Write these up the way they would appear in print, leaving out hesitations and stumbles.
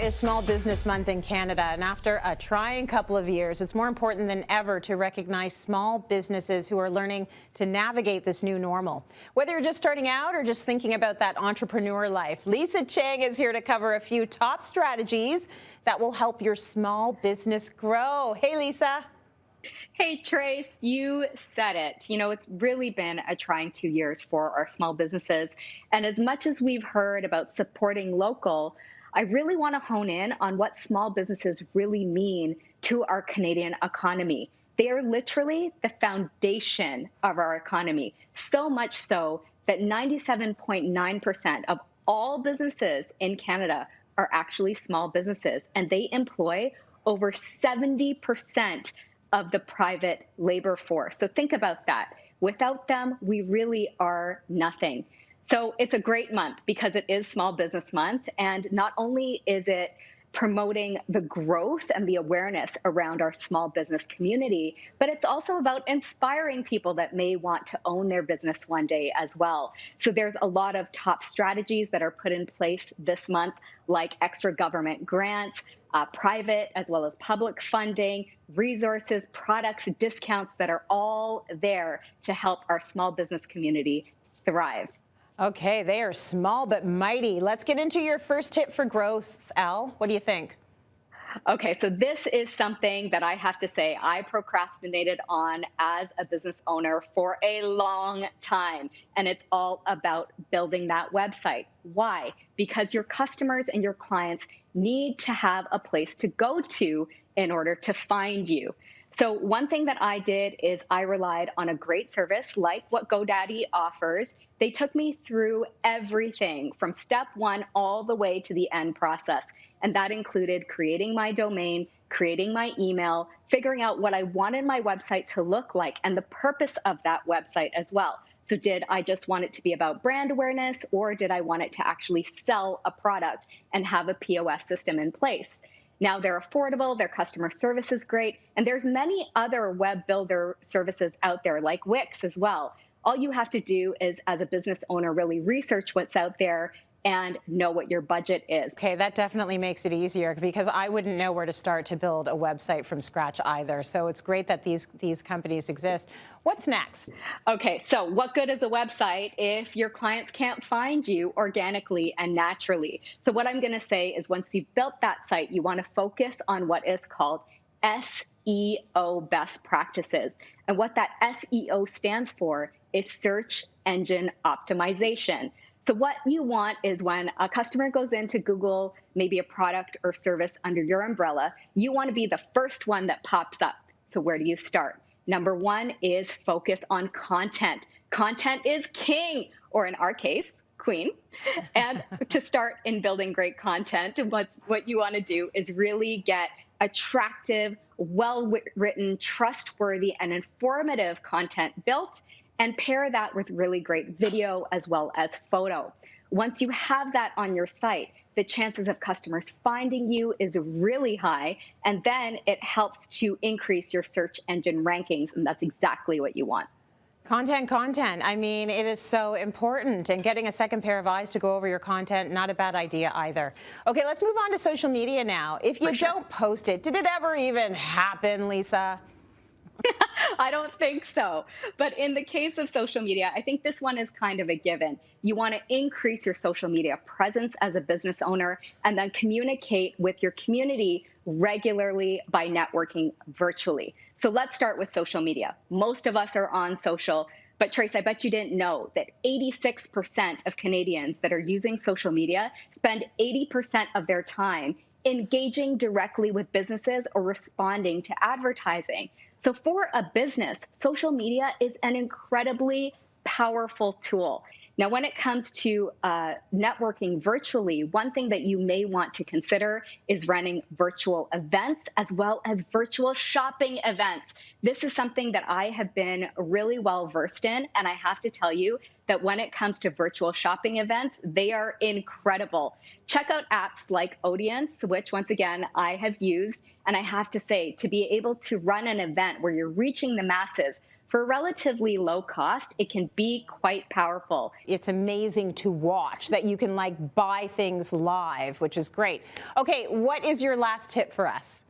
is Small Business Month in Canada, and after a trying couple of years, it's more important than ever to recognize small businesses who are learning to navigate this new normal. Whether you're just starting out or just thinking about that entrepreneur life, Lisa Chang is here to cover a few top strategies that will help your small business grow. Hey, Lisa. Hey, Trace, you said it. It's really been a trying 2 years for our small businesses. And as much as we've heard about supporting local, I really want to hone in on what small businesses really mean to our Canadian economy. They are literally the foundation of our economy, so much so that 97.9% of all businesses in Canada are actually small businesses, and they employ over 70% of the private labor force. So think about that. Without them, we really are nothing. So it's a great month because it is Small Business Month. And not only is it promoting the growth and the awareness around our small business community, but it's also about inspiring people that may want to own their business one day as well. So there's a lot of top strategies that are put in place this month, like extra government grants, private as well as public funding, resources, products, discounts that are all there to help our small business community thrive. Okay, they are small but mighty. Let's get into your first tip for growth, Al. What do you think? Okay, so this is something that I have to say I procrastinated on as a business owner for a long time. And it's all about building that website. Why? Because your customers and your clients need to have a place to go to in order to find you. So one thing that I did is I relied on a great service like what GoDaddy offers. They took me through everything from step one all the way to the end process. And that included creating my domain, creating my email, figuring out what I wanted my website to look like and the purpose of that website as well. So did I just want it to be about brand awareness, or did I want it to actually sell a product and have a POS system in place? Now they're affordable, their customer service is great, and there's many other web builder services out there like Wix as well. All you have to do is, as a business owner, really research what's out there and know what your budget is. Okay, that definitely makes it easier because I wouldn't know where to start to build a website from scratch either. So it's great that these companies exist. What's next? Okay, so what good is a website if your clients can't find you organically and naturally? So what I'm going to say is once you've built that site, you want to focus on what is called SEO best practices. And what that SEO stands for is search engine optimization. So what you want is when a customer goes in to Google maybe a product or service under your umbrella, you want to be the first one that pops up. So where do you start? Number one is focus on content. Content is king, or in our case, queen. And to start in building great content, what you want to do is really get attractive, well-written, trustworthy, and informative content built, and pair that with really great video as well as photo. Once you have that on your site, the chances of customers finding you is really high, and then it helps to increase your search engine rankings, and that's exactly what you want. Content. I mean, it is so important, and getting a second pair of eyes to go over your content, not a bad idea either. Okay, let's move on to social media now. If you don't post it, did it ever even happen, Lisa? I don't think so. But in the case of social media, I think this one is kind of a given. You want to increase your social media presence as a business owner and then communicate with your community regularly by networking virtually. So let's start with social media. Most of us are on social, but Trace, I bet you didn't know that 86% of Canadians that are using social media spend 80% of their time engaging directly with businesses or responding to advertising. So for a business, social media is an incredibly powerful tool. Now, when it comes to networking virtually, one thing that you may want to consider is running virtual events as well as virtual shopping events. This is something that I have been really well versed in, and I have to tell you that when it comes to virtual shopping events, they are incredible. Check out apps like Audience, which once again, I have used, and I have to say, to be able to run an event where you're reaching the masses for relatively low cost, it can be quite powerful. It's amazing to watch that you can like buy things live, which is great. Okay, what is your last tip for us?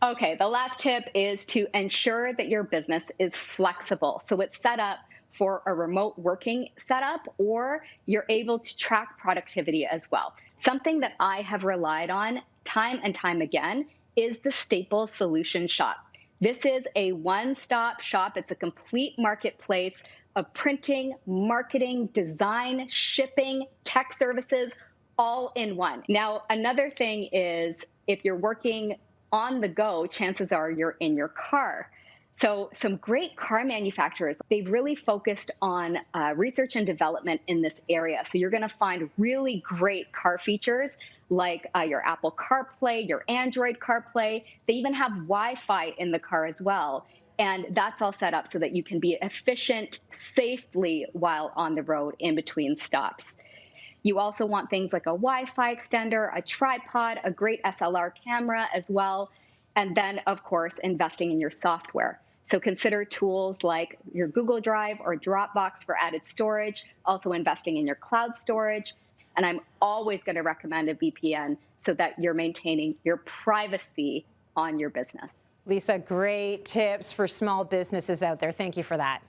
Okay, the last tip is to ensure that your business is flexible. So it's set up for a remote working setup, or you're able to track productivity as well. Something that I have relied on time and time again is the Staples Solution Shop. This is a one-stop shop. It's a complete marketplace of printing, marketing, design, shipping, tech services, all in one. Now, another thing is if you're working on the go, chances are you're in your car. So some great car manufacturers, they've really focused on research and development in this area. So you're going to find really great car features like your Apple CarPlay, your Android CarPlay. They even have Wi-Fi in the car as well. And that's all set up so that you can be efficient safely while on the road in between stops. You also want things like a Wi-Fi extender, a tripod, a great SLR camera as well. And then, of course, investing in your software. So consider tools like your Google Drive or Dropbox for added storage, also investing in your cloud storage. And I'm always going to recommend a VPN so that you're maintaining your privacy on your business. Lisa, great tips for small businesses out there. Thank you for that.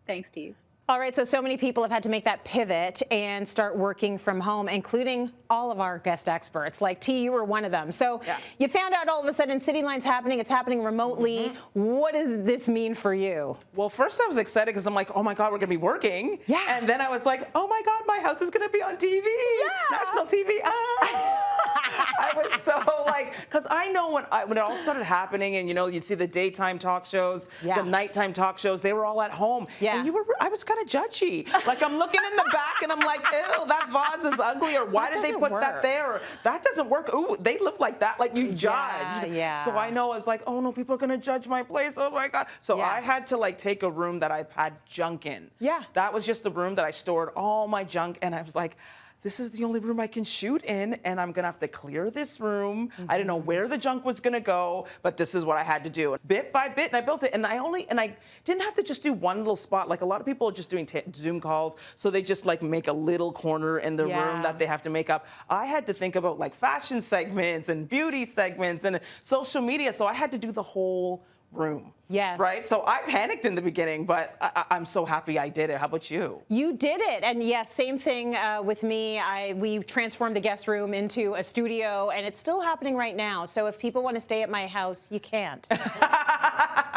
Thanks, Steve. All right, so many people have had to make that pivot and start working from home, including all of our guest experts. Like T, you were one of them. So you found out all of a sudden Cityline's happening. It's happening remotely. What does this mean for you? Well, first I was excited because I'm like, oh my God, we're going to be working. Yeah. And then I was like, oh my God, my house is going to be on TV. Yeah. National TV. I was so like, because I know when it all started happening, and you'd see the daytime talk shows, the nighttime talk shows, they were all at home. Yeah. And I was kind of judgy. Like I'm looking in the back and I'm like, ew, that vase is ugly, or why did they put that there? Or that doesn't work. Ooh, they live like that. Like you judged. Yeah. So I know I was like, oh no, people are gonna judge my place. Oh my God. So I had to like take a room that I had junk in. Yeah. That was just the room that I stored all my junk, and I was like, this is the only room I can shoot in, and I'm gonna have to clear this room. I didn't know where the junk was gonna go, but this is what I had to do. Bit by bit, and I built it, and I didn't have to just do one little spot. Like a lot of people are just doing Zoom calls, so they just like make a little corner in the room that they have to make up. I had to think about like fashion segments and beauty segments and social media, so I had to do the whole room. Yes. Right? So I panicked in the beginning, but I'm so happy I did it. How about you? You did it. And yes, same thing with me. We transformed the guest room into a studio, and it's still happening right now. So if people want to stay at my house, you can't.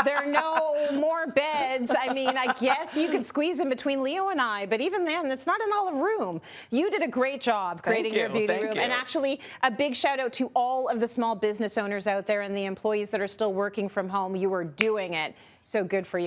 There are no more beds. I mean, I guess you could squeeze in between Leo and I, but even then, it's not in all the room. You did a great job creating your beauty room. And actually, a big shout out to all of the small business owners out there and the employees that are still working from home. You are doing it. So good for you.